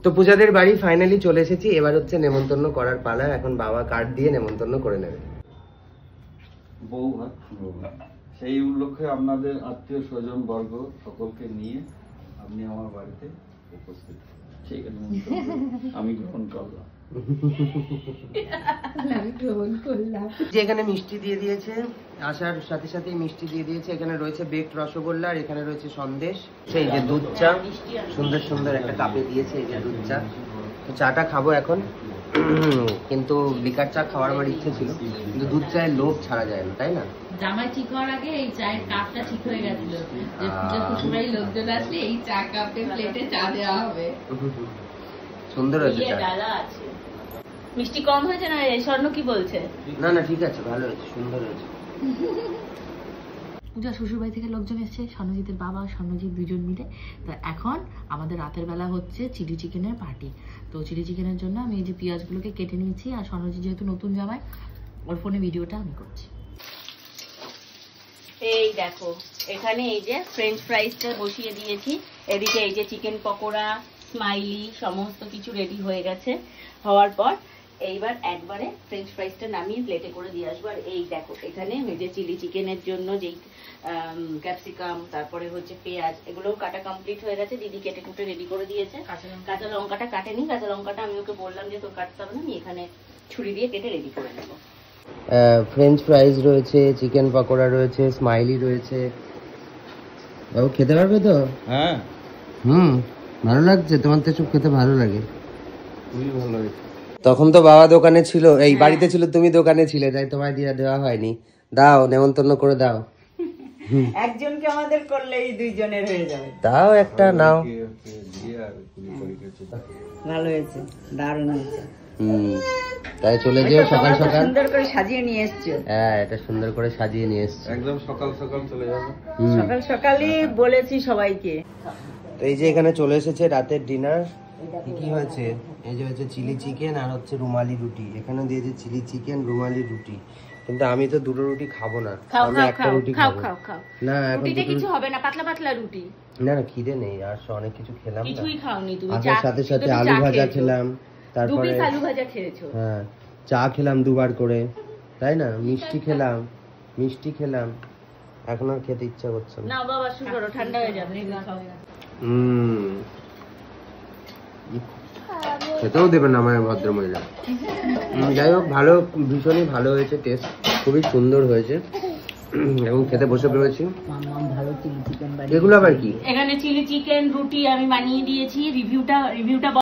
তো পূজাদের বাড়ি ফাইনালি চলে এসেছি, এবার হচ্ছে নেমন্তন্ন করার পালা। এখন বাবা কার্ড দিয়ে নেমন্তন্ন করে নেবে। বৌভাত সেই উপলক্ষে আপনাদের আত্মীয় স্বজন বর্গ সকলকে নিয়ে আপনি আমার বাড়িতে উপস্থিত, ঠিক আছে? আমি গ্রহণ করলাম। যে এখানে মিষ্টি দিয়ে দিয়েছে, আসার সাথে সাথে মিষ্টি দিয়ে দিয়েছে। এখানে রয়েছে বেকড রসগোল্লা, আর এখানে রয়েছে সন্দেশ, সেই যে দুধ চা সুন্দর সুন্দর একটা কাপে দিয়েছে, এই যে দুধ চা। তো চাটা খাবো এখন, কিন্তু লিকার চা খাওয়ার আমার ইচ্ছে ছিল, কিন্তু দুধ চায়ের লোভ ছাড়া যায় না, তাই না? জামাই ঠিক হওয়ার আগে এই চায়ের কাপটা ঠিক হয়ে গেছিল যে পূজা শ্বশুরবাড়ির লোকজন আসলে এই চা কাপে প্লেটে চা দেওয়া হবে। সুন্দর হয়েছে চা। মিষ্টি কম হয়েছে না? স্বর্ণ কি বলছে? না না ঠিক আছে, ভালো হয়েছে, সুন্দর হয়েছে। পূজা শ্বশুরবাড়ি থেকে লোকজন এসছে, স্বর্ণজিতের বাবা স্বর্ণজিৎ দুজন মিলে। তো এখন আমাদের রাতের বেলা হচ্ছে চিলি চিকেনের পার্টি। তো চিলি চিকেনের জন্য আমি এই যে পেঁয়াজগুলোকে কেটে নিয়েছি, আর স্বর্ণজিৎ যেহেতু নতুন জামাই, ওর ফোনে ভিডিওটা আমি করছি। এই দেখো, এখানে এই যে ফ্রেঞ্চ ফ্রাইসটা বসিয়ে দিয়েছি, এদিকে এই যে চিকেন পকোড়া, স্মাইলি সমস্ত কিছু রেডি হয়ে গেছে। হওয়ার পর এইবার একবারে ফ্রেঞ্চ ফ্রাইসটা নামিয়ে প্লেটে করে দিয়ে আসবো। আর এই দেখো, এখানে এই যে চিলি চিকেনের জন্য যেই ক্যাপসিকাম, তারপরে হচ্ছে পেঁয়াজ, এগুলোও কাটা কমপ্লিট হয়ে গেছে। দিদি কেটে কুটে রেডি করে দিয়েছে। কাঁচা লঙ্কাটা কাটেনি, কাঁচা লঙ্কাটা আমি ওকে বললাম যে তোর কাটতে হবে না, আমি এখানে ছুরি দিয়ে কেটে রেডি করে নেবো। ফ্রেঞ্চ ফ্রাইজ রয়েছে, চিকেন পকোড়া রয়েছে, স্মাইলি রয়েছে। বাবু খেতে পারবে তো? হ্যাঁ, ভালো লাগছে? তোমার তো সব খেতে ভালো লাগে? খুবই ভালো হয়েছে। তখন তো বাবা দোকানে ছিল, এই বাড়িতে ছিল, তুমি দোকানে ছিলে, তাই তোমায় দিয়ে দেওয়া হয়নি। দাও, নেমন্তন্ন করে দাও। একজনকে আমাদের করলেই দুইজনের হয়ে যাবে। দাও একটা, নাও। ভালো হয়েছে, দারুণ হয়েছে। তাই চলে যেও সকাল সকাল। সুন্দর করে সাজিয়ে নিয়ে এসছো। হ্যাঁ, এটা সুন্দর করে সাজিয়ে নিয়ে এসছি। একদম সকাল সকাল চলে যাবে। সকাল সকালই বলেছি সবাইকে। তো এই যে এখানে চলে এসেছে রাতের ডিনার। কি হয়েছে? এই যে হচ্ছে চিলি চিকেন আর হচ্ছে রুমালি রুটি। এখানে দিয়েছে চিলি চিকেন, রুমালি রুটি, কিন্তু আমি তো দুটো রুটি খাবো না, আমি একটা রুটি খাবো। না রুটিতে কিছু হবে না, পাতলা পাতলা রুটি। না না, খিদে নেই, আর অনেক কিছু খেলাম না। কিছুই খাওনি তুমি, আসার সাথে সাথে আলু ভাজা খেলাম, তারপরে আলু ভাজা খেয়েছো। হ্যাঁ, চা খেলাম দুবার করে, তাই না? মিষ্টি খেলাম, এখন আর খেতে ইচ্ছা করছে না। না বাবা, শুরু করো, ঠান্ডা হয়ে যাবে। খেতেও দেবে না আমার ভদ্রমহিলা। যাই হোক, ভালো, ভীষণই ভালো হয়েছে, টেস্ট খুবই সুন্দর হয়েছে। এবং খেতে বসে পড়েছি। এগুলো আবার কি? এখানে চিলি চিকেন রুটি আমি বানিয়ে দিয়েছি। রিভিউটা